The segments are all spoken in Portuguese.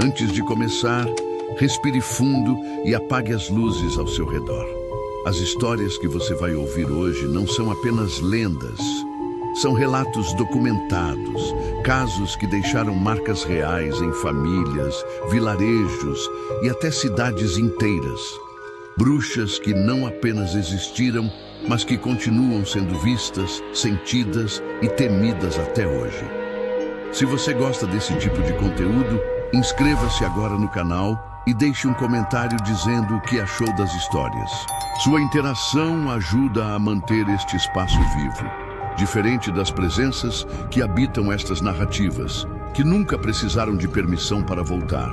Antes de começar, respire fundo e apague as luzes ao seu redor. As histórias que você vai ouvir hoje não são apenas lendas. São relatos documentados, casos que deixaram marcas reais em famílias, vilarejos e até cidades inteiras. Bruxas que não apenas existiram, mas que continuam sendo vistas, sentidas e temidas até hoje. Se você gosta desse tipo de conteúdo, inscreva-se agora no canal e deixe um comentário dizendo o que achou das histórias. Sua interação ajuda a manter este espaço vivo, diferente das presenças que habitam estas narrativas, que nunca precisaram de permissão para voltar.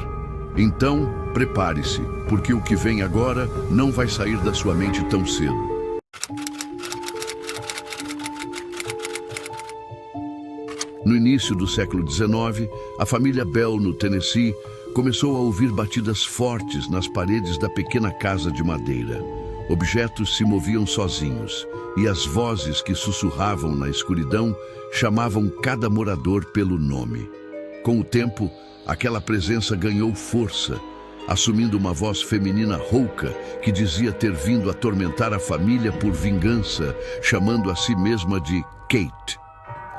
Então, prepare-se, porque o que vem agora não vai sair da sua mente tão cedo. No início do século XIX, a família Bell, no Tennessee, começou a ouvir batidas fortes nas paredes da pequena casa de madeira. Objetos se moviam sozinhos, e as vozes que sussurravam na escuridão chamavam cada morador pelo nome. Com o tempo, aquela presença ganhou força, assumindo uma voz feminina rouca que dizia ter vindo atormentar a família por vingança, chamando a si mesma de Kate.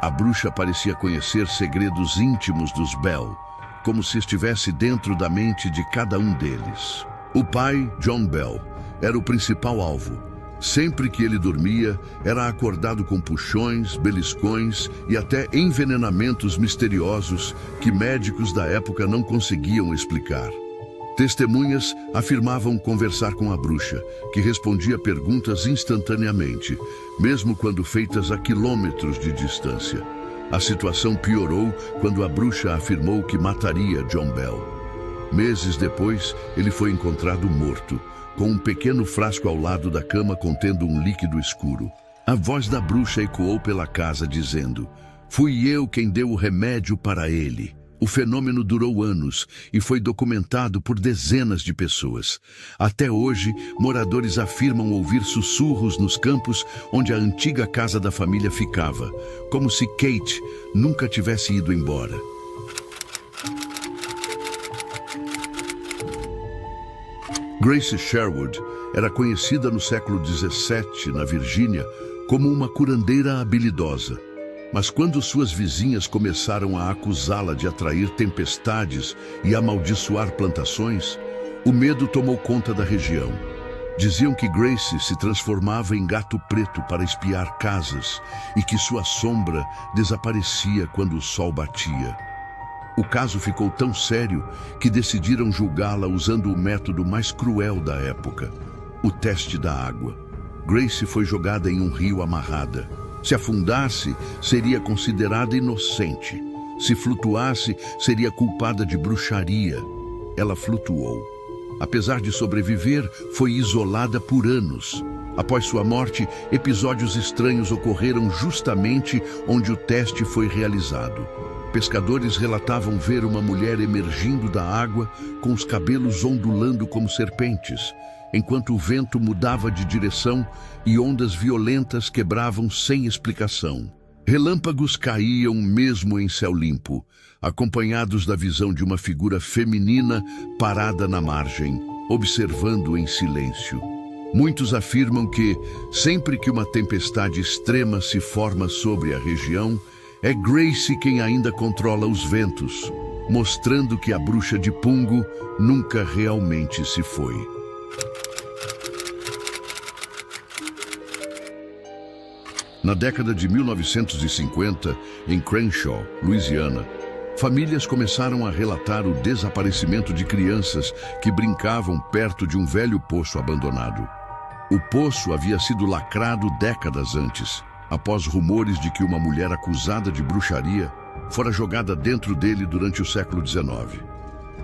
A bruxa parecia conhecer segredos íntimos dos Bell, como se estivesse dentro da mente de cada um deles. O pai, John Bell, era o principal alvo. Sempre que ele dormia, era acordado com puxões, beliscões e até envenenamentos misteriosos que médicos da época não conseguiam explicar. Testemunhas afirmavam conversar com a bruxa, que respondia perguntas instantaneamente, mesmo quando feitas a quilômetros de distância. A situação piorou quando a bruxa afirmou que mataria John Bell. Meses depois, ele foi encontrado morto, com um pequeno frasco ao lado da cama contendo um líquido escuro. A voz da bruxa ecoou pela casa dizendo: "Fui eu quem deu o remédio para ele." O fenômeno durou anos e foi documentado por dezenas de pessoas. Até hoje, moradores afirmam ouvir sussurros nos campos onde a antiga casa da família ficava, como se Kate nunca tivesse ido embora. Grace Sherwood era conhecida no século XVII, na Virgínia, como uma curandeira habilidosa. Mas quando suas vizinhas começaram a acusá-la de atrair tempestades e amaldiçoar plantações, o medo tomou conta da região. Diziam que Grace se transformava em gato preto para espiar casas e que sua sombra desaparecia quando o sol batia. O caso ficou tão sério que decidiram julgá-la usando o método mais cruel da época, o teste da água. Grace foi jogada em um rio amarrada. Se afundasse, seria considerada inocente. Se flutuasse, seria culpada de bruxaria. Ela flutuou. Apesar de sobreviver, foi isolada por anos. Após sua morte, episódios estranhos ocorreram justamente onde o teste foi realizado. Pescadores relatavam ver uma mulher emergindo da água com os cabelos ondulando como serpentes, enquanto o vento mudava de direção e ondas violentas quebravam sem explicação. Relâmpagos caíam mesmo em céu limpo, acompanhados da visão de uma figura feminina parada na margem, observando em silêncio. Muitos afirmam que, sempre que uma tempestade extrema se forma sobre a região, é Grace quem ainda controla os ventos, mostrando que a bruxa de Pungo nunca realmente se foi. Na década de 1950, em Crenshaw, Louisiana, famílias começaram a relatar o desaparecimento de crianças que brincavam perto de um velho poço abandonado. O poço havia sido lacrado décadas antes, após rumores de que uma mulher acusada de bruxaria fora jogada dentro dele durante o século XIX.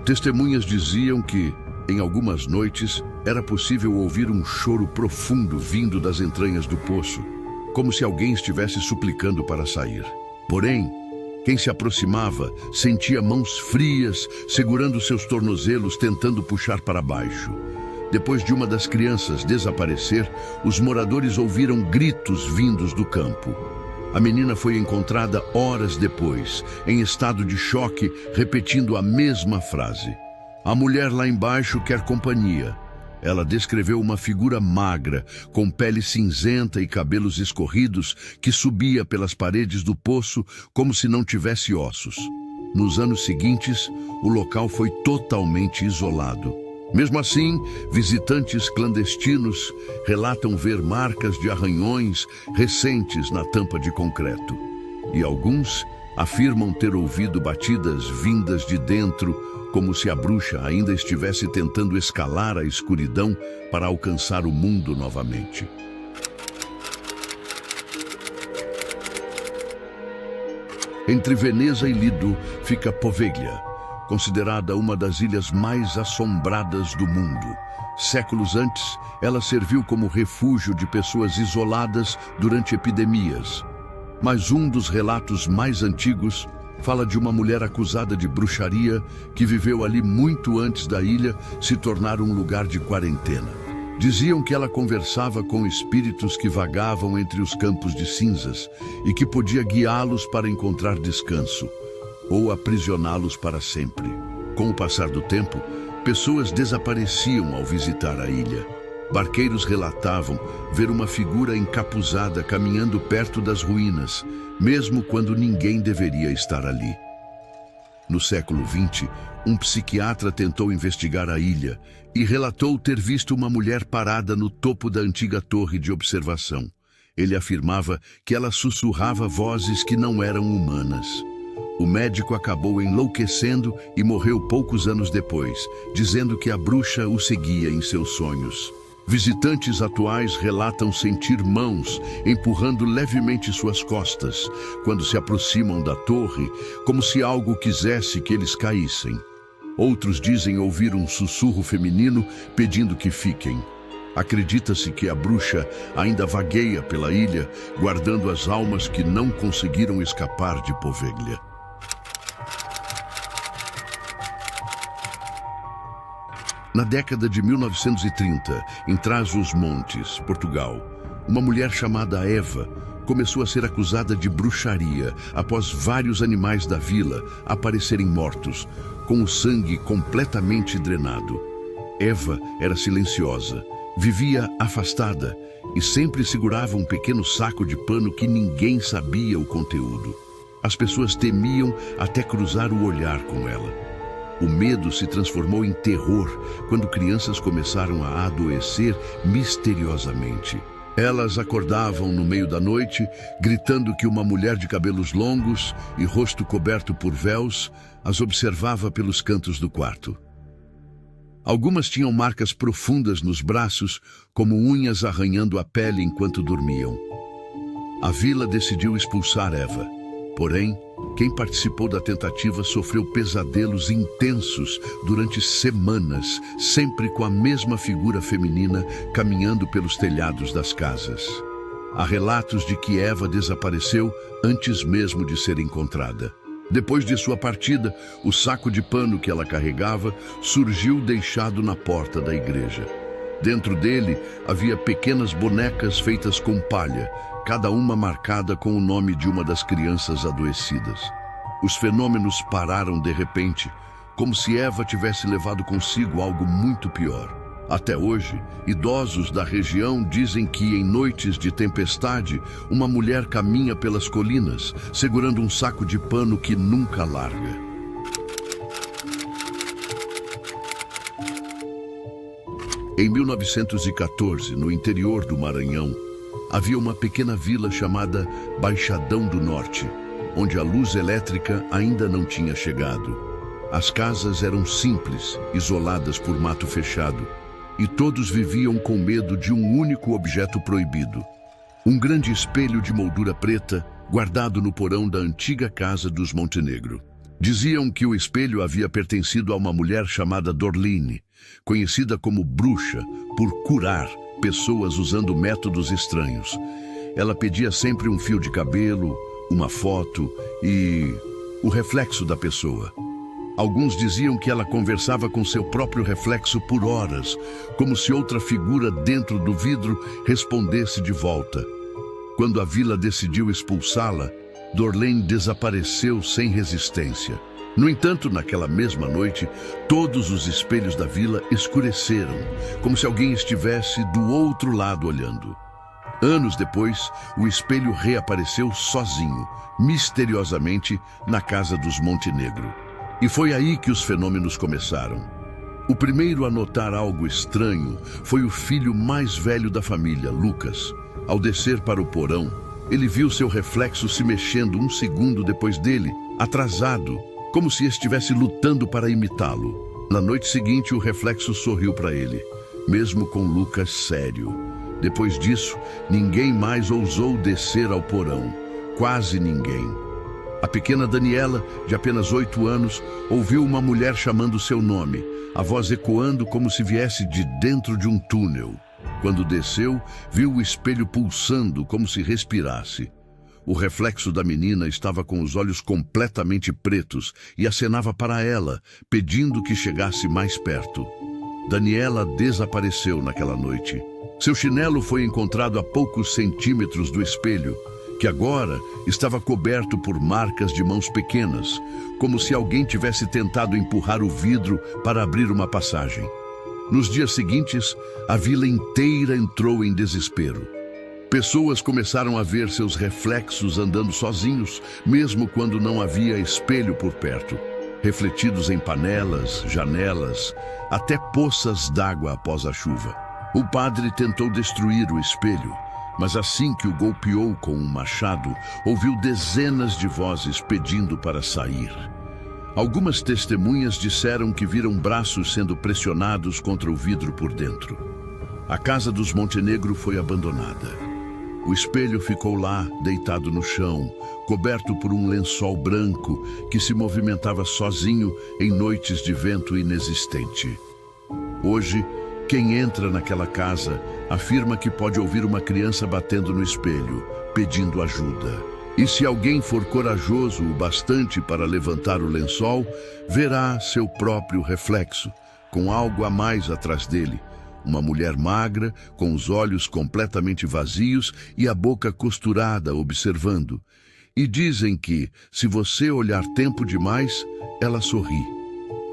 Testemunhas diziam que, em algumas noites, era possível ouvir um choro profundo vindo das entranhas do poço, como se alguém estivesse suplicando para sair. Porém, quem se aproximava sentia mãos frias segurando seus tornozelos tentando puxar para baixo. Depois de uma das crianças desaparecer, os moradores ouviram gritos vindos do campo. A menina foi encontrada horas depois, em estado de choque, repetindo a mesma frase. A mulher lá embaixo quer companhia. Ela descreveu uma figura magra, com pele cinzenta e cabelos escorridos, que subia pelas paredes do poço como se não tivesse ossos. Nos anos seguintes, o local foi totalmente isolado. Mesmo assim, visitantes clandestinos relatam ver marcas de arranhões recentes na tampa de concreto. E alguns afirmam ter ouvido batidas vindas de dentro, como se a bruxa ainda estivesse tentando escalar a escuridão para alcançar o mundo novamente. Entre Veneza e Lido fica Poveglia, considerada uma das ilhas mais assombradas do mundo. Séculos antes, ela serviu como refúgio de pessoas isoladas durante epidemias. Mas um dos relatos mais antigos fala de uma mulher acusada de bruxaria que viveu ali muito antes da ilha se tornar um lugar de quarentena. Diziam que ela conversava com espíritos que vagavam entre os campos de cinzas e que podia guiá-los para encontrar descanso ou aprisioná-los para sempre. Com o passar do tempo, pessoas desapareciam ao visitar a ilha. Barqueiros relatavam ver uma figura encapuzada caminhando perto das ruínas, mesmo quando ninguém deveria estar ali. No século XX, um psiquiatra tentou investigar a ilha e relatou ter visto uma mulher parada no topo da antiga torre de observação. Ele afirmava que ela sussurrava vozes que não eram humanas. O médico acabou enlouquecendo e morreu poucos anos depois, dizendo que a bruxa o seguia em seus sonhos. Visitantes atuais relatam sentir mãos empurrando levemente suas costas quando se aproximam da torre, como se algo quisesse que eles caíssem. Outros dizem ouvir um sussurro feminino pedindo que fiquem. Acredita-se que a bruxa ainda vagueia pela ilha, guardando as almas que não conseguiram escapar de Poveglia. Na década de 1930, em Trás-os-Montes, Portugal, uma mulher chamada Eva começou a ser acusada de bruxaria após vários animais da vila aparecerem mortos, com o sangue completamente drenado. Eva era silenciosa, vivia afastada e sempre segurava um pequeno saco de pano que ninguém sabia o conteúdo. As pessoas temiam até cruzar o olhar com ela. O medo se transformou em terror quando crianças começaram a adoecer misteriosamente. Elas acordavam no meio da noite, gritando que uma mulher de cabelos longos e rosto coberto por véus as observava pelos cantos do quarto. Algumas tinham marcas profundas nos braços, como unhas arranhando a pele enquanto dormiam. A vila decidiu expulsar Eva. Porém, quem participou da tentativa sofreu pesadelos intensos durante semanas, sempre com a mesma figura feminina caminhando pelos telhados das casas. Há relatos de que Eva desapareceu antes mesmo de ser encontrada. Depois de sua partida, o saco de pano que ela carregava surgiu deixado na porta da igreja. Dentro dele havia pequenas bonecas feitas com palha, cada uma marcada com o nome de uma das crianças adoecidas. Os fenômenos pararam de repente, como se Eva tivesse levado consigo algo muito pior. Até hoje, idosos da região dizem que em noites de tempestade, uma mulher caminha pelas colinas, segurando um saco de pano que nunca larga. Em 1914, no interior do Maranhão, havia uma pequena vila chamada Baixadão do Norte, onde a luz elétrica ainda não tinha chegado. As casas eram simples, isoladas por mato fechado, e todos viviam com medo de um único objeto proibido. Um grande espelho de moldura preta, guardado no porão da antiga casa dos Montenegro. Diziam que o espelho havia pertencido a uma mulher chamada Dorline, conhecida como bruxa por curar pessoas usando métodos estranhos. Ela pedia sempre um fio de cabelo, uma foto e o reflexo da pessoa. Alguns diziam que ela conversava com seu próprio reflexo por horas, como se outra figura dentro do vidro respondesse de volta. Quando a vila decidiu expulsá-la, Dorlene desapareceu sem resistência. No entanto, naquela mesma noite, todos os espelhos da vila escureceram, como se alguém estivesse do outro lado olhando. Anos depois, o espelho reapareceu sozinho, misteriosamente, na casa dos Montenegro. E foi aí que os fenômenos começaram. O primeiro a notar algo estranho foi o filho mais velho da família, Lucas. Ao descer para o porão, ele viu seu reflexo se mexendo um segundo depois dele, atrasado, como se estivesse lutando para imitá-lo. Na noite seguinte, o reflexo sorriu para ele, mesmo com Lucas sério. Depois disso, ninguém mais ousou descer ao porão. Quase ninguém. A pequena Daniela, de apenas 8 anos, ouviu uma mulher chamando seu nome, a voz ecoando como se viesse de dentro de um túnel. Quando desceu, viu o espelho pulsando como se respirasse. O reflexo da menina estava com os olhos completamente pretos e acenava para ela, pedindo que chegasse mais perto. Daniela desapareceu naquela noite. Seu chinelo foi encontrado a poucos centímetros do espelho, que agora estava coberto por marcas de mãos pequenas, como se alguém tivesse tentado empurrar o vidro para abrir uma passagem. Nos dias seguintes, a vila inteira entrou em desespero. Pessoas começaram a ver seus reflexos andando sozinhos, mesmo quando não havia espelho por perto, refletidos em panelas, janelas, até poças d'água após a chuva. O padre tentou destruir o espelho, mas assim que o golpeou com um machado, ouviu dezenas de vozes pedindo para sair. Algumas testemunhas disseram que viram braços sendo pressionados contra o vidro por dentro. A casa dos Montenegro foi abandonada. O espelho ficou lá, deitado no chão, coberto por um lençol branco que se movimentava sozinho em noites de vento inexistente. Hoje, quem entra naquela casa afirma que pode ouvir uma criança batendo no espelho, pedindo ajuda. E se alguém for corajoso o bastante para levantar o lençol, verá seu próprio reflexo, com algo a mais atrás dele. Uma mulher magra, com os olhos completamente vazios e a boca costurada, observando. E dizem que, se você olhar tempo demais, ela sorri.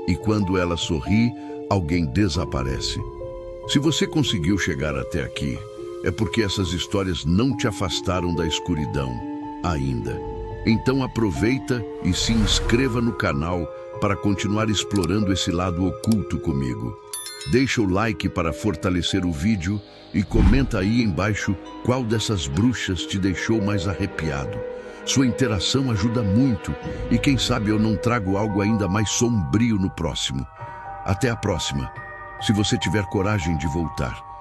E quando ela sorri, alguém desaparece. Se você conseguiu chegar até aqui, é porque essas histórias não te afastaram da escuridão ainda. Então aproveita e se inscreva no canal para continuar explorando esse lado oculto comigo. Deixa o like para fortalecer o vídeo e comenta aí embaixo qual dessas bruxas te deixou mais arrepiado. Sua interação ajuda muito e quem sabe eu não trago algo ainda mais sombrio no próximo. Até a próxima, se você tiver coragem de voltar.